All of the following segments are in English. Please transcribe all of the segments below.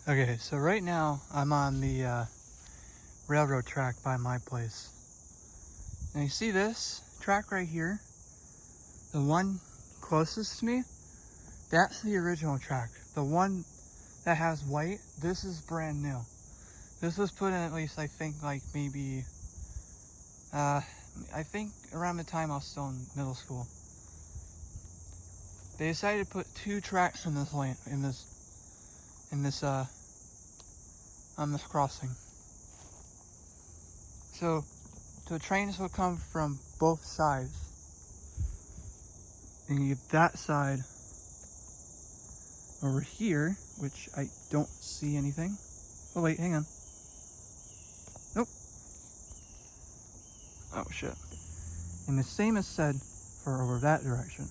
Okay, so right now I'm on the railroad track by my place. And you see this track right here? The one closest to me? That's the original track. The one that has white, this is brand new. This was put in at least, I think, like maybe, I think around the time I was still in middle school. They decided to put two tracks in this lane, on this crossing. So trains will come from both sides. And you get that side over here, which I don't see anything. Oh wait, hang on. Nope. Oh shit. And the same is said for over that direction.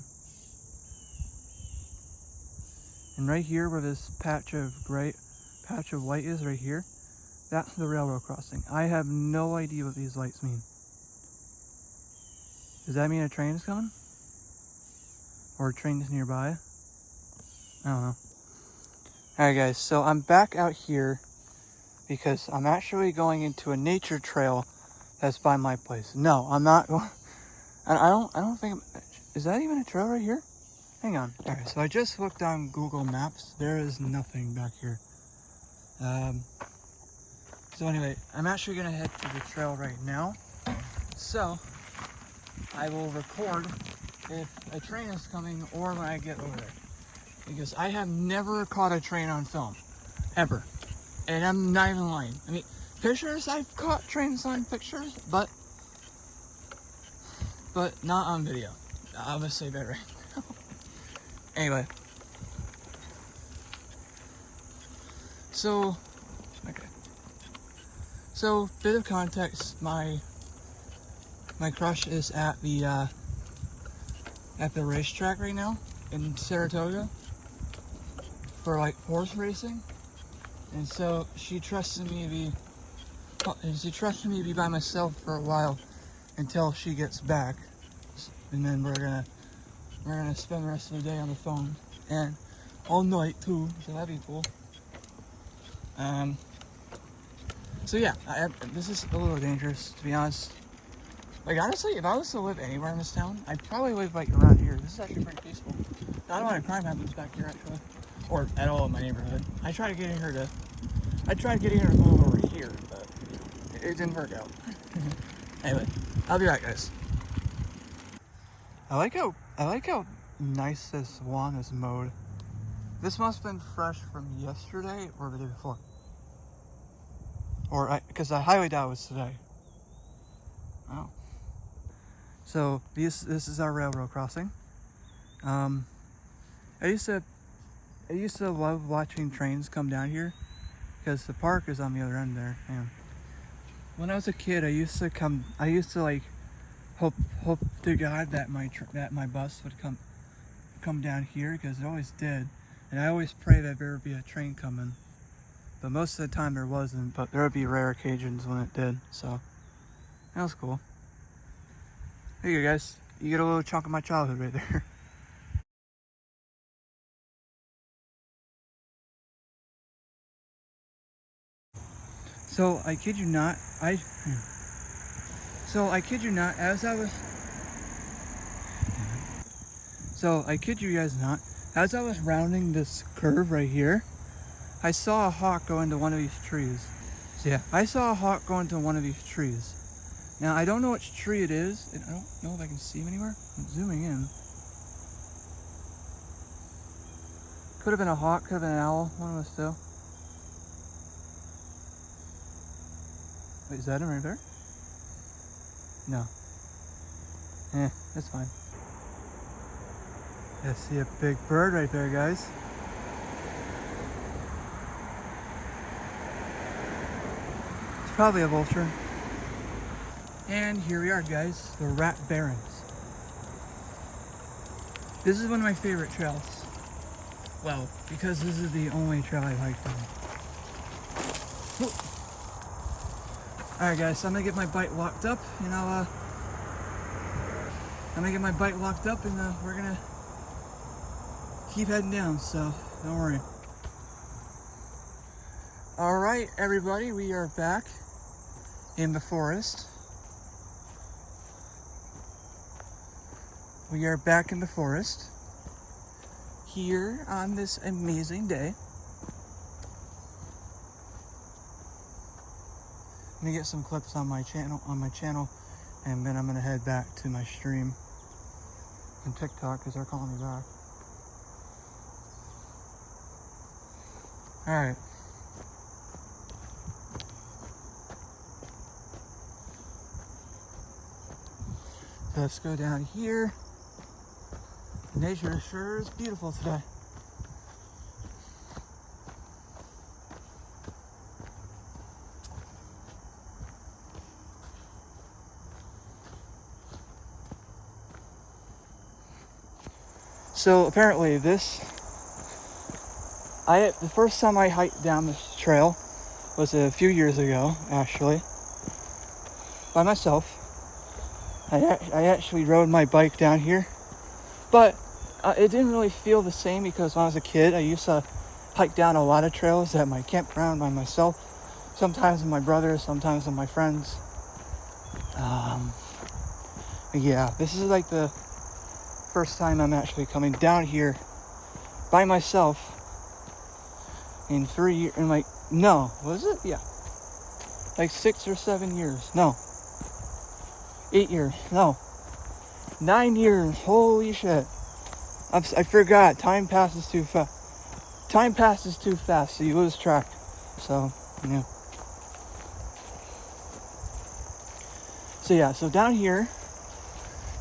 And right here where this patch of white is right here, that's the railroad crossing. I have no idea what these lights mean. Does that mean a train is coming? Or a train is nearby? I don't know. Alright guys, so I'm back out here because I'm actually going into a nature trail that's by my place. No, I'm not going. I don't think. Is that even a trail right here? Hang on. Alright, so I just looked on Google Maps. There is nothing back here. So anyway, I'm actually gonna head to the trail right now. So I will record if a train is coming or when I get over there. Because I have never caught a train on film. Ever. And I'm not even lying. I mean, pictures, I've caught trains on pictures, but not on video. I'll just say that right now. Anyway. So, okay. So, bit of context, my crush is at the racetrack right now in Saratoga for like horse racing. And so she trusted me to be by myself for a while until she gets back, and then we're gonna spend the rest of the day on the phone and all night too. So that'd be cool. So yeah, this is a little dangerous to be honest. Like honestly, if I was to live anywhere in this town, I'd probably live like around here. This is actually pretty peaceful. Not a lot of crime happens back here actually, or at all in my neighborhood. I tried getting her to move over here, but it didn't work out. Anyway, I'll be back, guys. I like how nice this lawn is mowed. This must have been fresh from yesterday or the day before. Because I highly doubt it was today. Oh. So this is our railroad crossing. I used to love watching trains come down here because the park is on the other end there. And when I was a kid, I used to like hope to God that my bus would come down here, because it always did, and I always pray that there would be a train coming. But most of the time there wasn't, but there would be rare occasions when it did. So that was cool. There you go, guys. You get a little chunk of my childhood right there. So I kid you not, I kid you guys not, as I was rounding this curve right here, I saw a hawk go into one of these trees. So yeah, I saw a hawk go into one of these trees. Now I don't know which tree it is, and I don't know if I can see him anywhere. I'm zooming in. Could have been a hawk, could have been an owl, one of those two. Wait, is that him right there? No. That's fine. Yeah, see a big bird right there, guys. It's probably a vulture. And here we are, guys, the Rat Barrens. This is one of my favorite trails. Well, because this is the only trail I like them. Alright guys, so I'm gonna get my bike locked up, and we're gonna keep heading down, so don't worry. Alright, everybody, we are back in the forest. We are back in the forest here on this amazing day. Let me get some clips on my channel, and then I'm gonna head back to my stream on TikTok because they're calling me back. Alright. Let's go down here. Nature sure is beautiful today. So apparently the first time I hiked down this trail was a few years ago, actually, by myself. I actually rode my bike down here, but it didn't really feel the same because when I was a kid, I used to hike down a lot of trails at my campground by myself, sometimes with my brother, sometimes with my friends. Yeah, this is like the first time I'm actually coming down here by myself in 3 years, in like, no, was it? Yeah. Like 6 or 7 years. No. 8 years. No. 9 years. Holy shit. I forgot. Time passes too fast. Time passes too fast, so you lose track. So, yeah. So down here,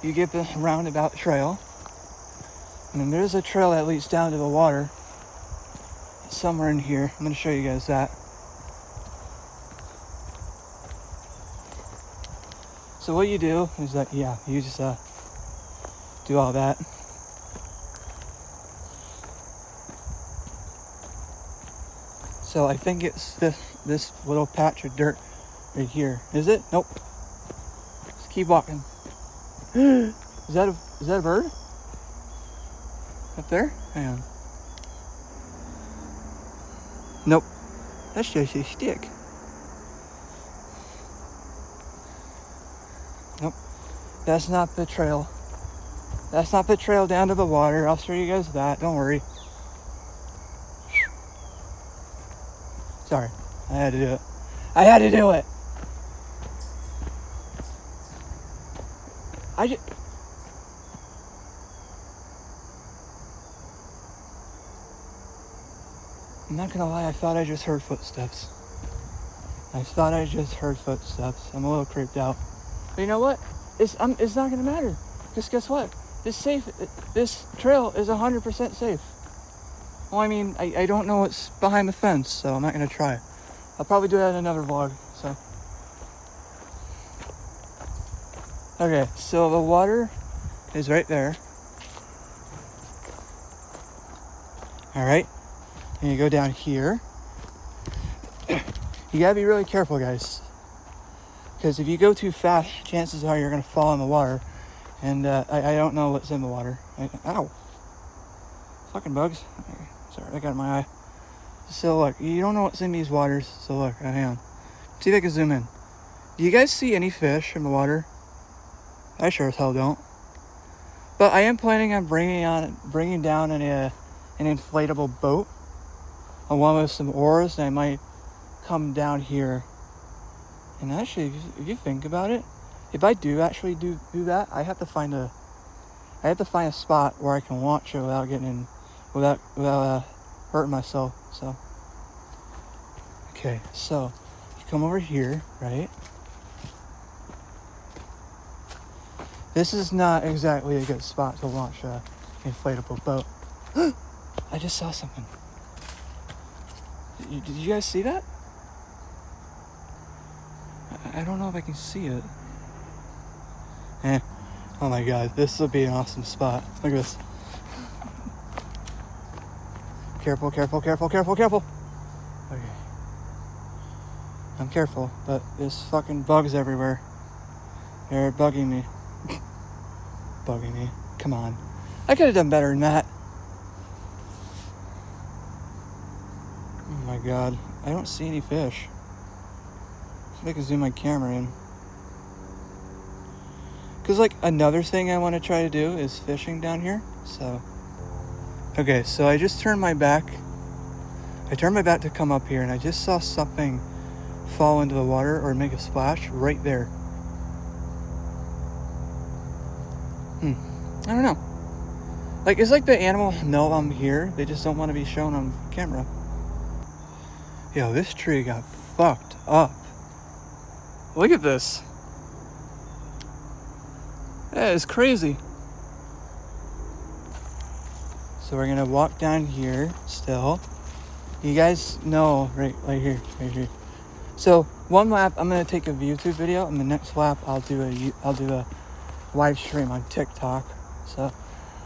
you get the roundabout trail. And then there's a trail that leads down to the water. Somewhere in here. I'm going to show you guys that. So what you do is that, you just do all that. So I think it's this little patch of dirt right here. Is it? Nope. Just keep walking. Is that a bird? Up there? Hang on. Nope. That's just a stick. Nope. That's not the trail. That's not the trail down to the water. I'll show you guys that. Don't worry. Sorry. I had to do it. I had to do it! I'm not gonna lie, I thought I just heard footsteps. I'm a little creeped out. But you know what? It's not gonna matter. Just guess what? This trail is 100% safe. Well, I mean, I don't know what's behind the fence, so I'm not gonna try. I'll probably do that in another vlog, so. Okay, so the water is right there. Alright. And you go down here. You gotta be really careful, guys. Because if you go too fast, chances are you're gonna fall in the water. And I don't know what's in the water. Ow. Fucking bugs. Sorry, I got it in my eye. So look, you don't know what's in these waters. So look, hang on. See if I can zoom in. Do you guys see any fish in the water? I sure as hell don't. But I am planning on bringing down an inflatable boat, along with some oars, and I might come down here. And actually, if you think about it, if I do actually do that, I have to find a spot where I can launch it without hurting myself. So, okay, so you come over here, right? This is not exactly a good spot to launch an inflatable boat. I just saw something. Did you guys see that? I don't know if I can see it. Oh my god, this would be an awesome spot. Look at this. Careful, careful, careful, careful, careful. Okay. I'm careful, but there's fucking bugs everywhere. They're bugging me. Bugging me. Come on. I could have done better than that. Oh my god. I don't see any fish. See if I can zoom my camera in. Because, like, another thing I want to try to do is fishing down here. So, okay, so I just turned my back. I turned my back to come up here, and I just saw something fall into the water or make a splash right there. I don't know. Like, it's like the animal know I'm here. They just don't want to be shown on camera. Yo, this tree got fucked up. Look at this. That is crazy. So we're gonna walk down here still. You guys know right here. So one lap, I'm gonna take a YouTube video, and the next lap I'll do a live stream on TikTok. So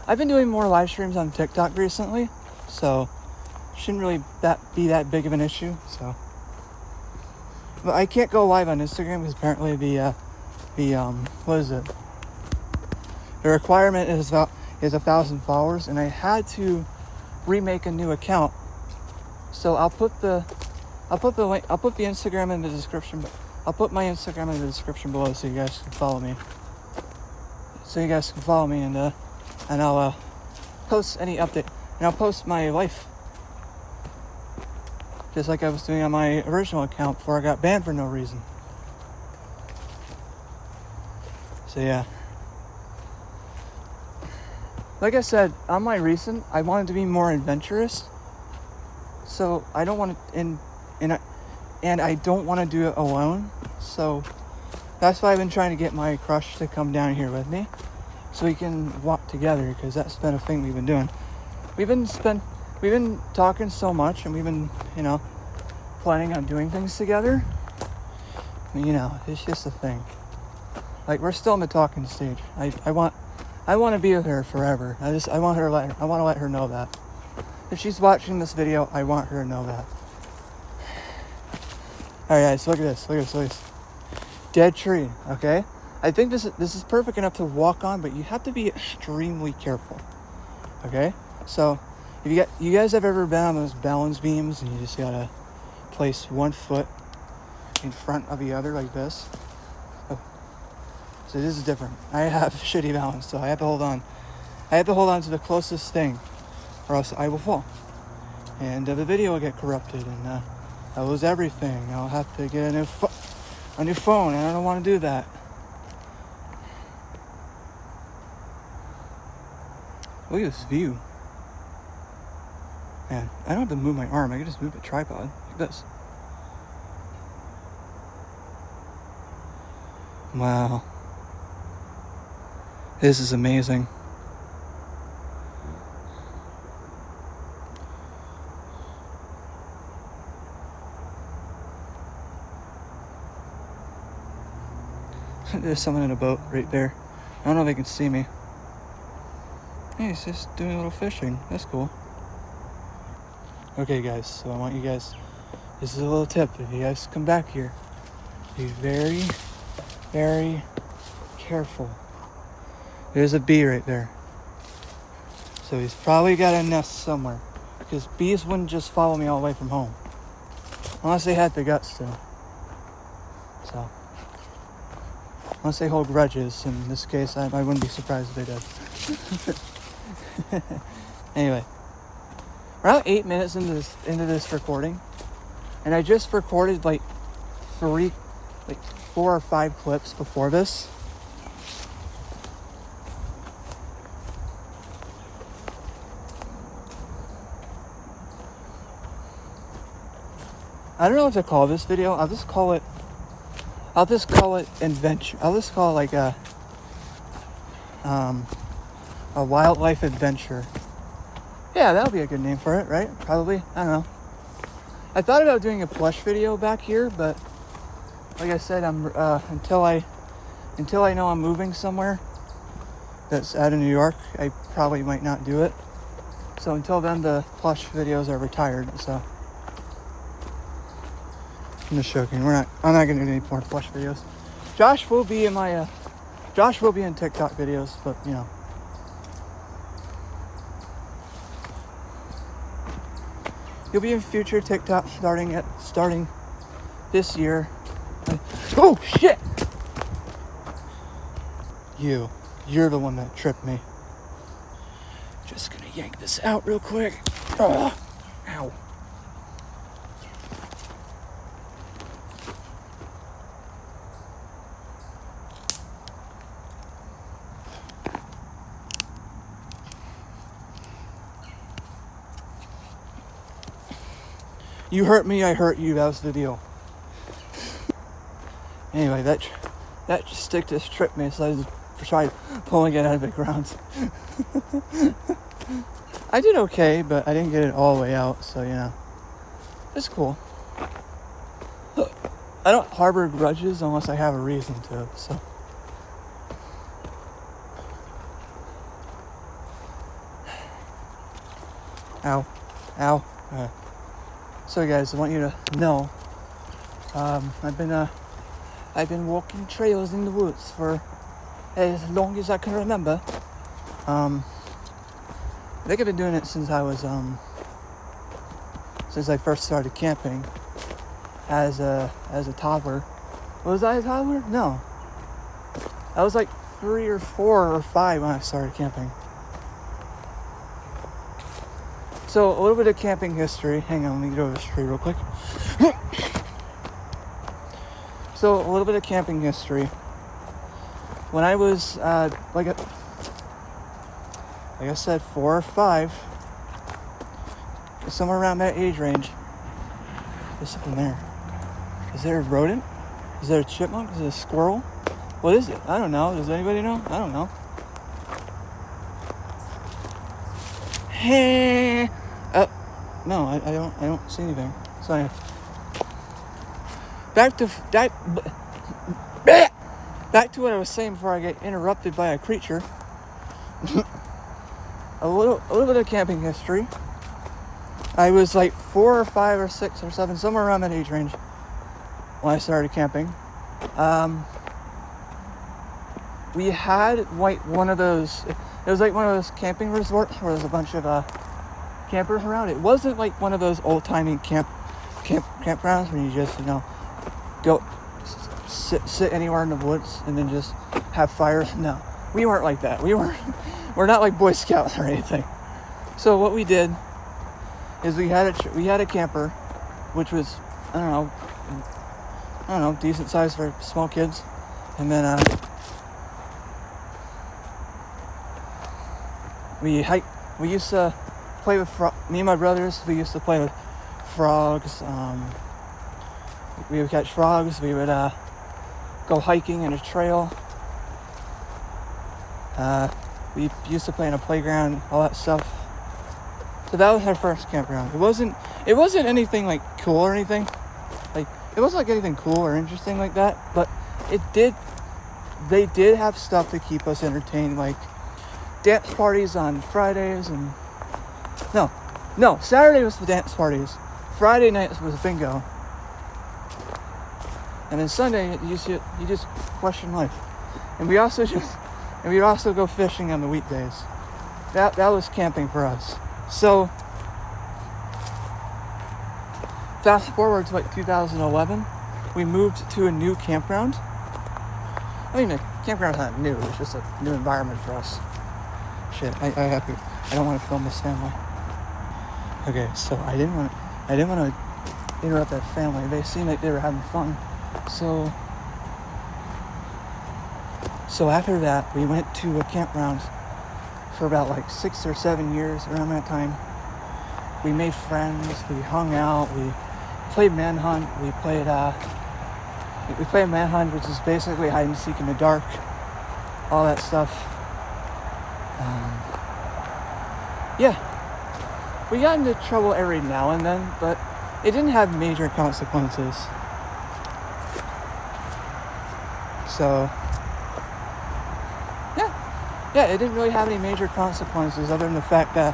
I've been doing more live streams on TikTok recently, so shouldn't really be that big of an issue. So, but I can't go live on Instagram because apparently the what is it? The requirement is 1,000 followers, and I had to remake a new account. So I'll put the link. I'll put the Instagram in the description. I'll put my Instagram in the description below so you guys can follow me. And I'll post any update, and I'll post my life, just like I was doing on my original account before I got banned for no reason. So yeah. Like I said, on my recent, I wanted to be more adventurous. So I don't want to, and I don't want to do it alone. So that's why I've been trying to get my crush to come down here with me, so we can walk together, because that's been a thing we've been doing. We've been talking so much, and we've been, planning on doing things together. It's just a thing. Like, we're still in the talking stage. I want to be with her forever. I want to let her know that. If she's watching this video, I want her to know that. All right, guys, look at this. Dead tree, okay? I think this is perfect enough to walk on, but you have to be extremely careful, okay? So, if you guys have ever been on those balance beams and you just gotta place one foot in front of the other like this? Oh. So this is different. I have shitty balance, so I have to hold on. I have to hold on to the closest thing, or else I will fall. And the video will get corrupted, and I'll lose everything. I'll have to get a new phone, and I don't want to do that. Look at this view. Man, I don't have to move my arm. I can just move the tripod like this. Wow. This is amazing. There's someone in a boat right there. I don't know if they can see me. Hey, he's just doing a little fishing. That's cool. Okay, guys, so I want you guys, this is a little tip. If you guys come back here, be very, very careful. There's a bee right there. So he's probably got a nest somewhere, because bees wouldn't just follow me all the way from home. Unless they had the guts to. So, unless they hold grudges. In this case, I wouldn't be surprised if they did. Anyway, we're about 8 minutes into this recording, and I just recorded like 4 or 5 clips before this. I don't know what to call this video. I'll just call it adventure. I'll just call it like a wildlife adventure. Yeah, that'll be a good name for it, right? Probably. I don't know. I thought about doing a plush video back here, but like I said, I'm until I know I'm moving somewhere that's out of New York, I probably might not do it. So until then, the plush videos are retired. So I'm just joking. I'm not gonna do any more plush videos. Josh will be in TikTok videos, but You'll be in future TikTok starting this year. Oh shit! You're the one that tripped me. Just gonna yank this out real quick. Oh, ow. You hurt me, I hurt you. That was the deal. Anyway, that stick just tripped me, so I just tried pulling it out of the ground. I did okay, but I didn't get it all the way out, so you know, it's cool. I don't harbor grudges unless I have a reason to, so. Ow. So guys, I want you to know, I've been walking trails in the woods for as long as I can remember. I think I've been doing it since I first started camping as a toddler. Was I a toddler? No. I was like 3 or 4 or 5 when I started camping. So a little bit of camping history. Hang on, let me get over this tree real quick. So a little bit of camping history. When I was like I said, 4 or 5, somewhere around that age range. There's something there. Is there a rodent? Is there a chipmunk? Is it a squirrel? What is it? I don't know. Does anybody know? I don't know. Hey. No, I don't see anything. So back to what I was saying before I get interrupted by a creature. a little bit of camping history. I was like 4 or 5 or 6 or 7, somewhere around that age range when I started camping. We had like one of those. It was like one of those camping resorts where there's a bunch of campers around. It wasn't like one of those old-timey campgrounds where you just, you know, go sit anywhere in the woods and then just have fires. No, we weren't like that. We're not like Boy Scouts or anything. So what we did is we had a camper, which was I don't know, decent size for small kids, and then we hiked. We used to play with me and my brothers. We used to play with frogs. We would catch frogs. We would go hiking in a trail. We used to play in a playground, all that stuff. So that was our first campground. It wasn't anything like cool or anything. Like, it wasn't like anything cool or interesting like that, but they did have stuff to keep us entertained, like dance parties on Fridays and no, Saturday was the dance parties. Friday nights was bingo. And then Sunday you just question life. And we'd also go fishing on the weekdays. That was camping for us. So fast forward to like 2011, we moved to a new campground. I mean, the campground's not new, it's just a new environment for us. Shit, I don't want to film this family. Okay, so I didn't want to interrupt that family. They seemed like they were having fun. So after that, we went to a campground for about like 6 or 7 years. Around that time, we made friends. We hung out. We played manhunt. We played manhunt, which is basically hide and seek in the dark. All that stuff. Yeah, we got into trouble every now and then, but it didn't have major consequences. So, yeah, it didn't really have any major consequences other than the fact that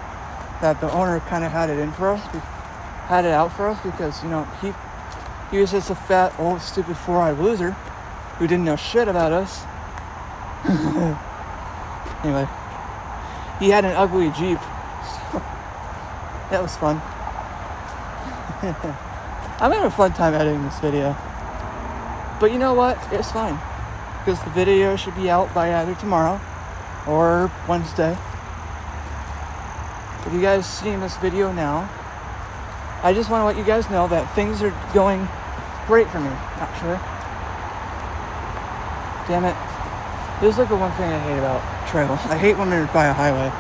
the owner kind of had it out for us because, you know, he was just a fat, old, stupid, 4-eyed loser who didn't know shit about us. Anyway, he had an ugly Jeep. That was fun. I'm having a fun time editing this video. But you know what? It's fine. Because the video should be out by either tomorrow or Wednesday. If you guys seeing this video now, I just want to let you guys know that things are going great for me, actually. Damn it. This is like the one thing I hate about trails. I hate when they're by a highway.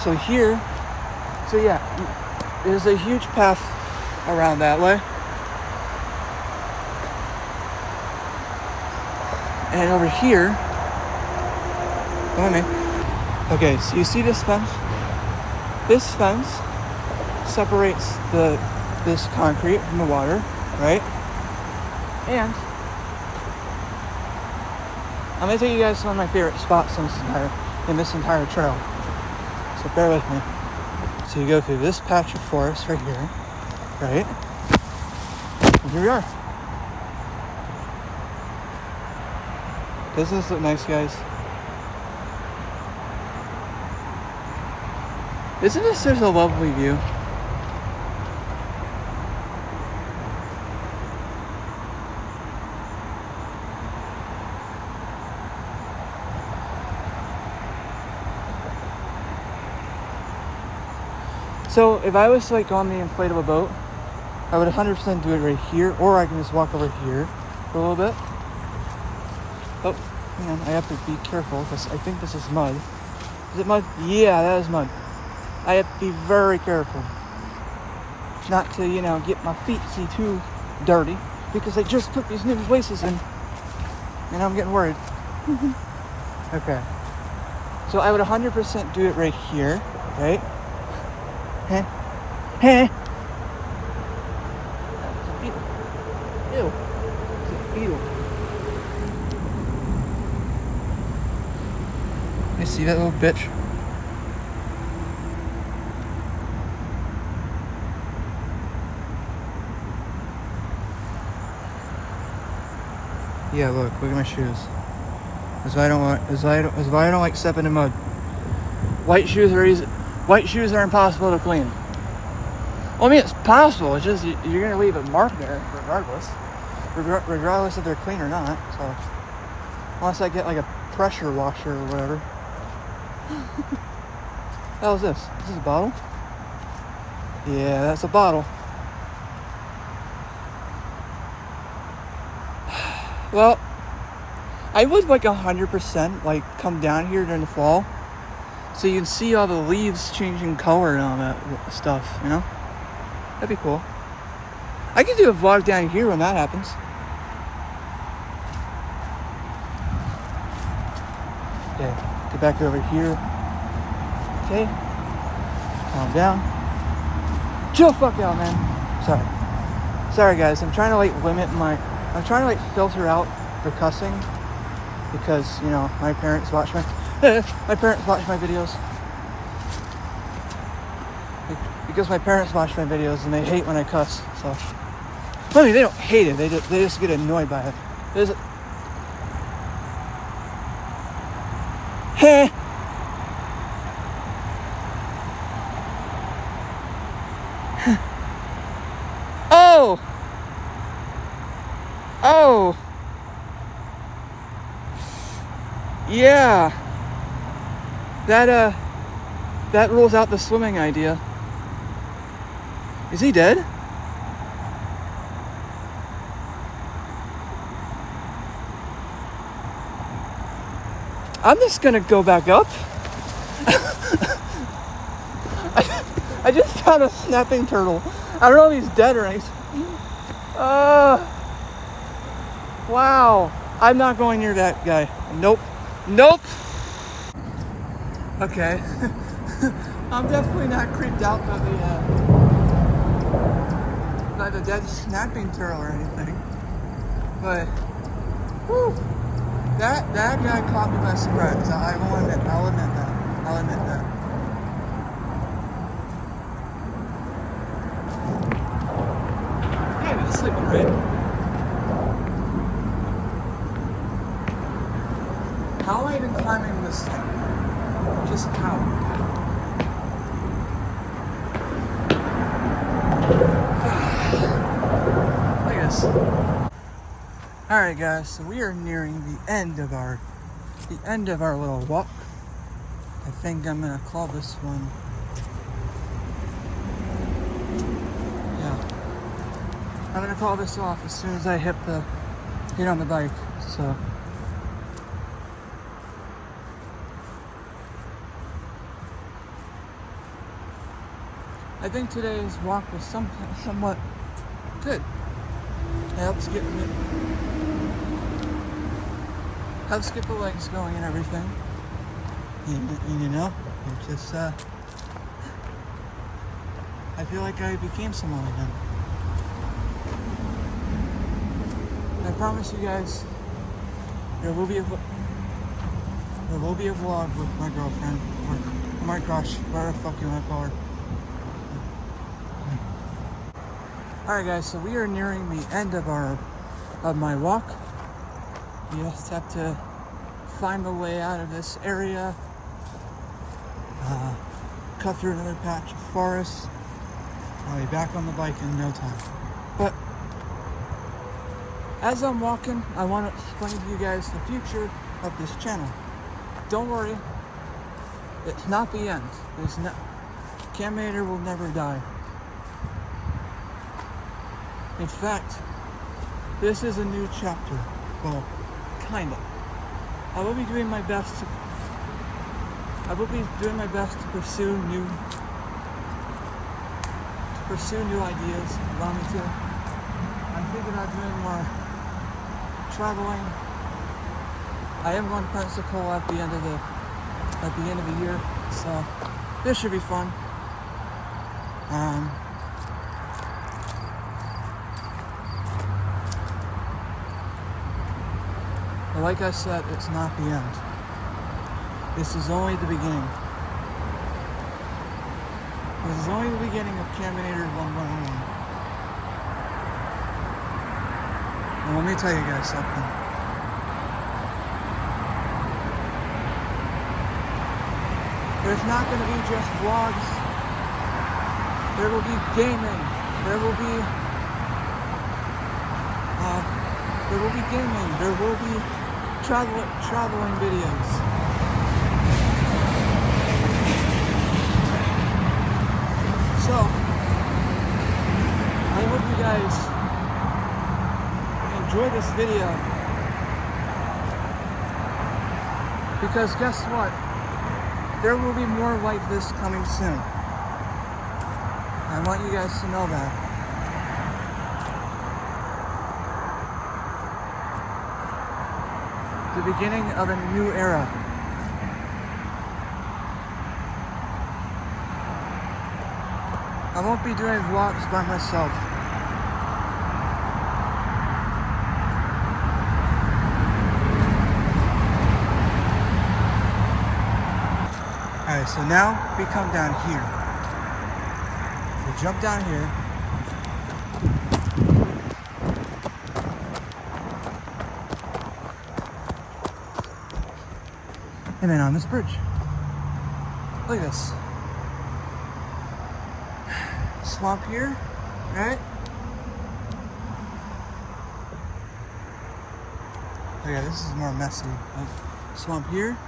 So here, there's a huge path around that way. And over here, come on, man. Okay, so you see this fence? This fence separates this concrete from the water, right? And I'm gonna take you guys to one of my favorite spots in this entire trail. So bear with me. So you go through this patch of forest right here, right? And here we are. Doesn't this look nice, guys? Isn't this just a lovely view? So if I was to like go on the inflatable boat, I would 100% do it right here, or I can just walk over here for a little bit. Oh, hang on, I have to be careful because I think this is mud. Is it mud? Yeah, that is mud. I have to be very careful not to, get my feet too dirty because I just put these new laces in and I'm getting worried. Okay. So I would 100% do it right here, right? Huh? Huh? Ew. It's a beetle. You see that little bitch? Yeah, look at my shoes. That's why I don't like stepping in mud. White shoes are impossible to clean. Well, I mean, it's possible. It's just you're gonna leave a mark there regardless if they're clean or not. So unless I get like a pressure washer or whatever. How's this? Is this a bottle? Yeah, that's a bottle. Well, I would like 100% like come down here during the fall, so you can see all the leaves changing color and all that stuff. That'd be cool. I could do a vlog down here when that happens. Okay, get back over here. Okay, calm down. Chill fuck out, man. Sorry guys, I'm trying to like filter out the cussing because, my parents watch my videos. Because my parents watch my videos and they hate when I cuss, so. I mean, they don't hate it, they just get annoyed by it. Hey! Oh! Oh! Yeah! That rules out the swimming idea. Is he dead? I'm just gonna go back up. I just found a snapping turtle. I don't know if he's dead or anything. Wow. I'm not going near that guy. Nope. Okay. I'm definitely not creeped out by the dead snapping turtle or anything. But, whew, that guy caught me by surprise. I'll admit that. Yeah, he's sleeping, right? How am I even climbing this thing? Just how? Alright guys, so we are nearing the end of our little walk. I think I'm gonna call this one, yeah, I'm gonna call this off as soon as I get on the bike. So I think today's walk was somewhat good. It helps get the legs going and everything. And you know, it just I feel like I became someone again. I promise you guys, there will be a vlog with my girlfriend, or oh my gosh, whatever the fuck you want to call her. Alright guys, so we are nearing the end of my walk. We just have to find the way out of this area, cut through another patch of forest. I'll be back on the bike in no time. But as I'm walking, I want to explain to you guys the future of this channel. Don't worry, it's not the end. Caminator will never die. In fact, this is a new chapter. Well, kinda. I will be doing my best to pursue new ideas. Allow me to. I'm thinking about doing more traveling. I am going to Pensacola at the end of the year, so this should be fun. But like I said, it's not the end. This is only the beginning. This is only the beginning of Caminator 111. And let me tell you guys something. There's not going to be just vlogs. There will be gaming. There will be gaming. There will be traveling videos. So, I hope you guys enjoy this video, because guess what? There will be more like this coming soon. I want you guys to know that. The beginning of a new era. I won't be doing vlogs by myself. Alright, so now we come down here. So jump down here. And then on this bridge. Look at this. Swamp here, right? Oh yeah, this is more messy. Swamp here.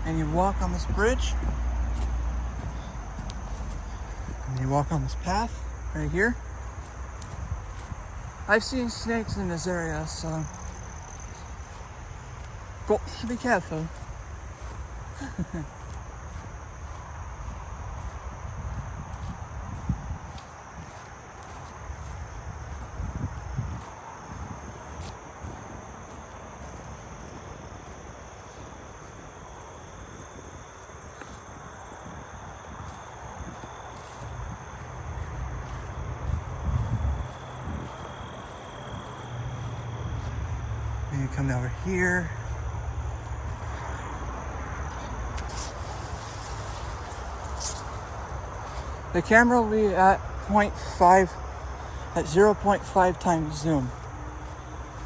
And you walk on this bridge. And you walk on this path right here. I've seen snakes in this area, so go, be careful. And you come over here. The camera will be at 0.5 times zoom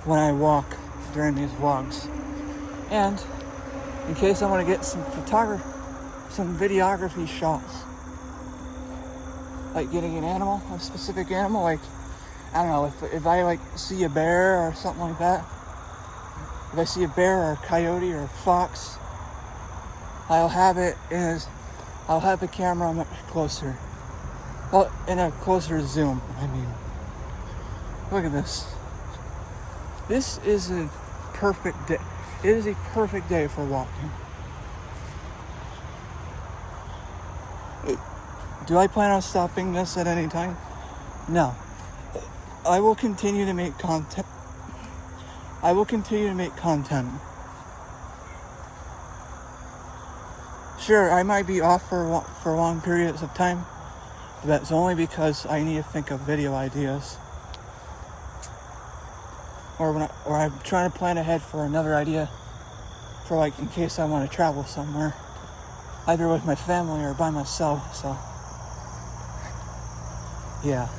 when I walk during these vlogs. And in case I want to get some videography shots, like getting an animal, a specific animal, like I don't know, if I like see a bear or something like that, if I see a bear or a coyote or a fox, I'll have the camera much closer. Well, in a closer zoom, I mean. Look at this. This is a perfect day. It is a perfect day for walking. Do I plan on stopping this at any time? No. I will continue to make content. Sure, I might be off for long periods of time, but that's only because I need to think of video ideas. Or I'm trying to plan ahead for another idea for like in case I want to travel somewhere, either with my family or by myself. So yeah.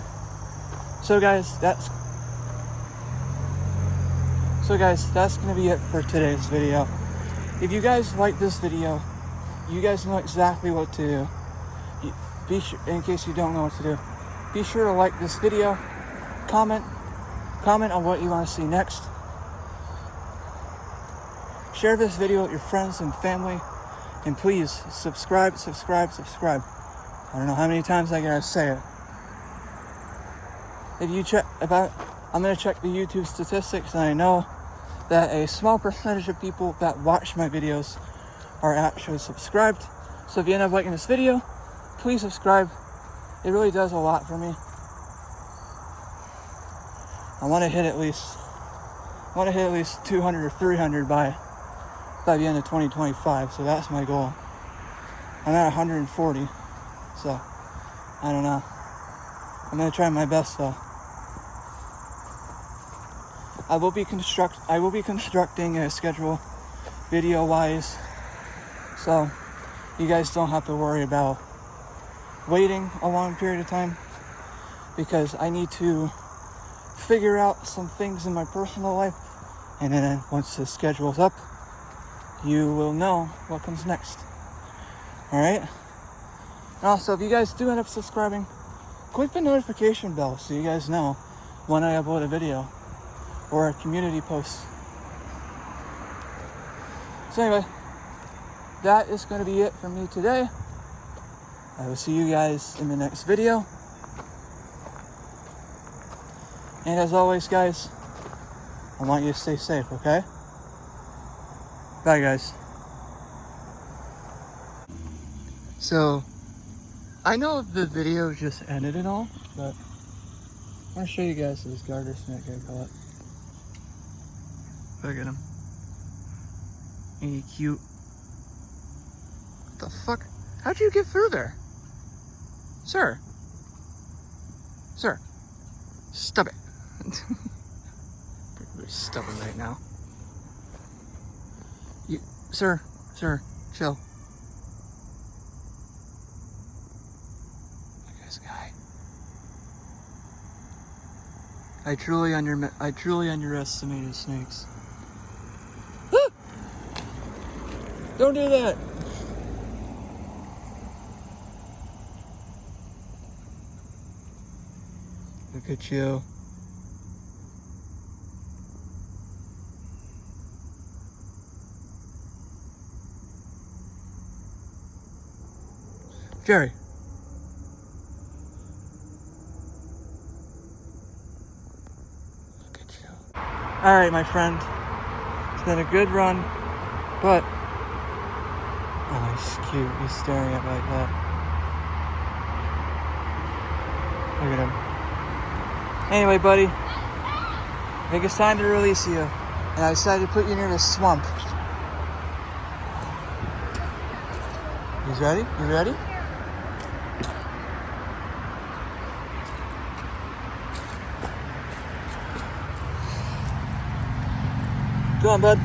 So guys, that's gonna be it for today's video. If you guys like this video, you guys know exactly what to do. Be sure, in case you don't know what to do, be sure to like this video, comment on what you want to see next. Share this video with your friends and family, and please subscribe. I don't know how many times I gotta say it. I'm gonna check the YouTube statistics, and I know that a small percentage of people that watch my videos are actually subscribed. So if you end up liking this video, please subscribe. It really does a lot for me. I want to hit at least 200 or 300 by the end of 2025. So that's my goal. I'm at 140. So I don't know. I'm gonna try my best though. I will be constructing a schedule video wise, so you guys don't have to worry about waiting a long period of time, because I need to figure out some things in my personal life, and then once the schedule's up, you will know what comes next. Alright? Also, if you guys do end up subscribing, click the notification bell so you guys know when I upload a video or a community post. So anyway, that is going to be it for me today. I will see you guys in the next video. And as always, guys, I want you to stay safe, okay? Bye, guys. So, I know the video just ended and all, but I want to show you guys this garter snake haircut. Look at him. Ain't he cute? What the fuck? How'd you get through there? Sir. Stop it. Pretty stubborn right now. Sir, chill. Look at this guy. I truly underestimated snakes. Don't do that. Look at you. Jerry. Look at you. Alright, my friend. It's been a good run, but oh, he's cute. He's staring at me like that. Look at him. Anyway, buddy, I think it's time to release you, and I decided to put you near the swamp. You ready? You ready? Go on, bud.